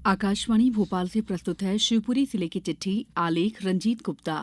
आकाशवाणी भोपाल से प्रस्तुत है शिवपुरी जिले की चिट्ठी। आलेख रंजीत गुप्ता।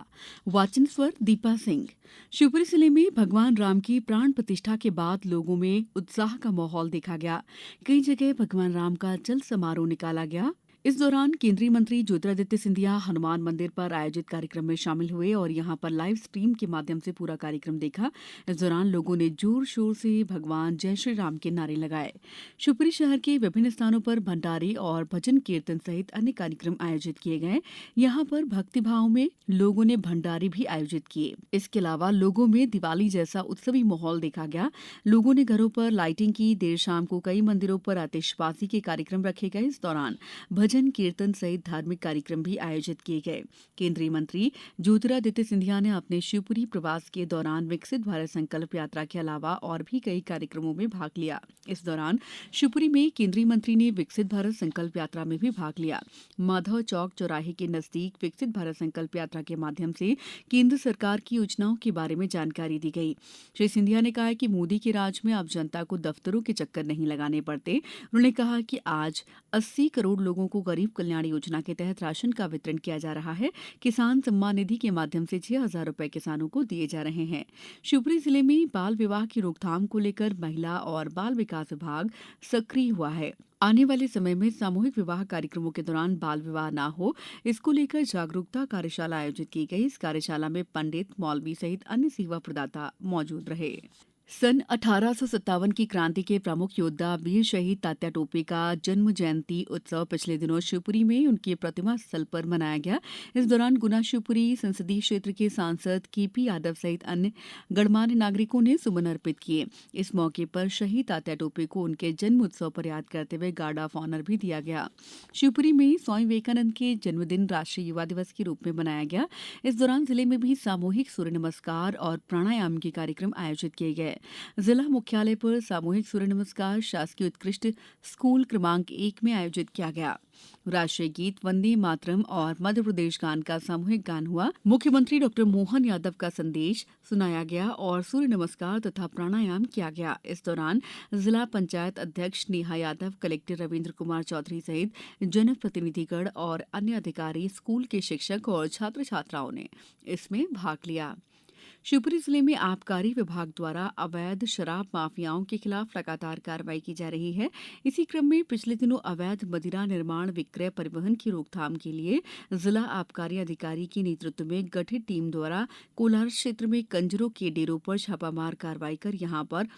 वाचन स्वर दीपा सिंह। शिवपुरी जिले में भगवान राम की प्राण प्रतिष्ठा के बाद लोगों में उत्साह का माहौल देखा गया। कई जगह भगवान राम का चल समारोह निकाला गया। इस दौरान केंद्रीय मंत्री ज्योतिरादित्य सिंधिया हनुमान मंदिर पर आयोजित कार्यक्रम में शामिल हुए और यहां पर लाइव स्ट्रीम के माध्यम से पूरा कार्यक्रम देखा। इस दौरान लोगों ने जोर शोर से भगवान जय श्री राम के नारे लगाए। शिवपुरी शहर के विभिन्न स्थानों पर भंडारे और भजन कीर्तन सहित अन्य कार्यक्रम आयोजित किए गए। यहां पर भक्तिभाव में लोगों ने भंडारे भी आयोजित किए। इसके अलावा लोगों में दिवाली जैसा उत्सवी माहौल देखा गया। लोगों ने घरों पर लाइटिंग की। देर शाम को कई मंदिरों पर आतिशबाजी के कार्यक्रम रखे गए। इस दौरान भजन कीर्तन सहित धार्मिक कार्यक्रम भी आयोजित किए गए। केंद्रीय मंत्री ज्योतिरादित्य सिंधिया ने अपने शिवपुरी प्रवास के दौरान विकसित भारत संकल्प यात्रा के अलावा और भी कई कार्यक्रमों में भाग लिया। इस दौरान शिवपुरी में केंद्रीय मंत्री ने विकसित भारत संकल्प यात्रा में भी भाग लिया। माधव चौक चौराहे के नजदीक विकसित भारत संकल्प यात्रा के माध्यम से केंद्र सरकार की योजनाओं के बारे में जानकारी दी गई। श्री सिंधिया ने कहा कि मोदी के राज में अब जनता को दफ्तरों के चक्कर नहीं लगाने पड़ते। उन्होंने कहा कि आज 80 करोड़ लोगों को गरीब कल्याण योजना के तहत राशन का वितरण किया जा रहा है। किसान सम्मान निधि के माध्यम से 6,000 रुपए किसानों को दिए जा रहे हैं। शिवपुरी जिले में बाल विवाह की रोकथाम को लेकर महिला और बाल विकास विभाग सक्रिय हुआ है। आने वाले समय में सामूहिक विवाह कार्यक्रमों के दौरान बाल विवाह न हो, इसको लेकर जागरूकता कार्यशाला आयोजित की गई। इस कार्यशाला में पंडित, मौलवी सहित अन्य सेवा प्रदाता मौजूद रहे। सन 1857 की क्रांति के प्रमुख योद्धा वीर शहीद तात्या टोपे का जन्म जयंती उत्सव पिछले दिनों शिवपुरी में उनकी प्रतिमा स्थल पर मनाया गया। इस दौरान गुना शिवपुरी संसदीय क्षेत्र के सांसद केपी यादव सहित अन्य गणमान्य नागरिकों ने सुमन अर्पित किए। इस मौके पर शहीद तात्या टोपे को उनके जन्म उत्सव पर याद करते हुए गार्ड ऑफ ऑनर भी दिया गया। शिवपुरी में स्वामी विवेकानंद के जन्मदिन राष्ट्रीय युवा दिवस के रूप में मनाया गया। इस दौरान जिले में भी सामूहिक सूर्य नमस्कार और प्राणायाम के कार्यक्रम आयोजित किए गए। जिला मुख्यालय पर सामूहिक सूर्य नमस्कार शासकीय उत्कृष्ट स्कूल क्रमांक 1 में आयोजित किया गया। राष्ट्रीय गीत वंदे मातरम और मध्य प्रदेश गान का सामूहिक गान हुआ। मुख्यमंत्री डॉक्टर मोहन यादव का संदेश सुनाया गया और सूर्य नमस्कार तथा प्राणायाम किया गया। इस दौरान जिला पंचायत अध्यक्ष नेहा यादव, कलेक्टर रविन्द्र कुमार चौधरी सहित जनप्रतिनिधिगण और अन्य अधिकारी, स्कूल के शिक्षक और छात्र छात्राओं ने इसमें भाग लिया। शिवपुरी जिले में आबकारी विभाग द्वारा अवैध शराब माफियाओं के खिलाफ लगातार कार्रवाई की जा रही है। इसी क्रम में पिछले दिनों अवैध मदिरा निर्माण, विक्रय, परिवहन की रोकथाम के लिए जिला आबकारी अधिकारी के नेतृत्व में गठित टीम द्वारा कोलार क्षेत्र में कंजरों के डेरों पर छापामार कार्रवाई कर यहां पर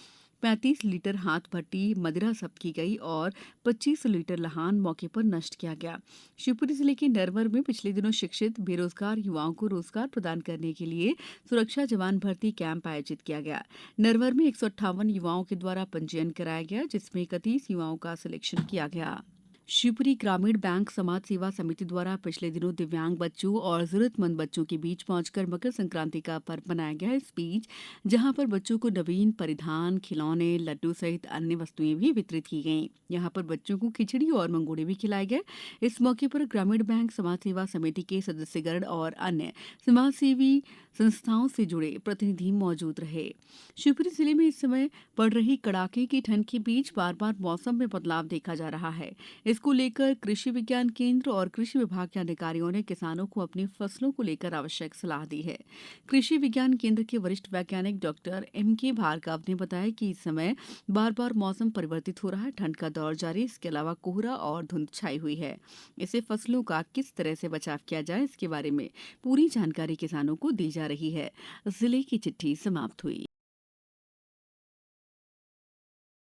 35 लीटर हाथ भट्टी मदिरा जब्त की गई और 25 लीटर लहान मौके पर नष्ट किया गया। शिवपुरी जिले के नरवर में पिछले दिनों शिक्षित बेरोजगार युवाओं को रोजगार प्रदान करने के लिए सुरक्षा जवान भर्ती कैंप आयोजित किया गया। नरवर में 158 युवाओं के द्वारा पंजीयन कराया गया, जिसमें 31 युवाओं का सिलेक्शन किया गया। शिवपुरी ग्रामीण बैंक समाज सेवा समिति द्वारा पिछले दिनों दिव्यांग बच्चों और जरूरतमंद बच्चों के बीच पहुंचकर मकर संक्रांति का पर्व मनाया गया। इस बीच जहां पर बच्चों को नवीन परिधान, खिलौने, लड्डू सहित अन्य वस्तुएं भी वितरित की गईं। यहां पर बच्चों को खिचड़ी और मंगोड़े भी खिलाए गए। इस मौके पर ग्रामीण बैंक समाज सेवा समिति के सदस्यगण और अन्य समाजसेवी संस्थाओं से जुड़े प्रतिनिधि मौजूद रहे। शिवपुरी जिले में इस समय पड़ रही कड़ाके की ठंड के बीच बार बार मौसम में बदलाव देखा जा रहा है। इसको लेकर कृषि विज्ञान केंद्र और कृषि विभाग के अधिकारियों ने किसानों को अपनी फसलों को लेकर आवश्यक सलाह दी है। कृषि विज्ञान केंद्र के वरिष्ठ वैज्ञानिक डॉक्टर M.K. भार्गव ने बताया कि इस समय बार बार मौसम परिवर्तित हो रहा है, ठंड का दौर जारी, इसके अलावा कोहरा और धुंध छाई हुई है। इससे फसलों का किस तरह से बचाव किया जाए, इसके बारे में पूरी जानकारी किसानों को दी जा रही है। जिले की चिट्ठी समाप्त हुई।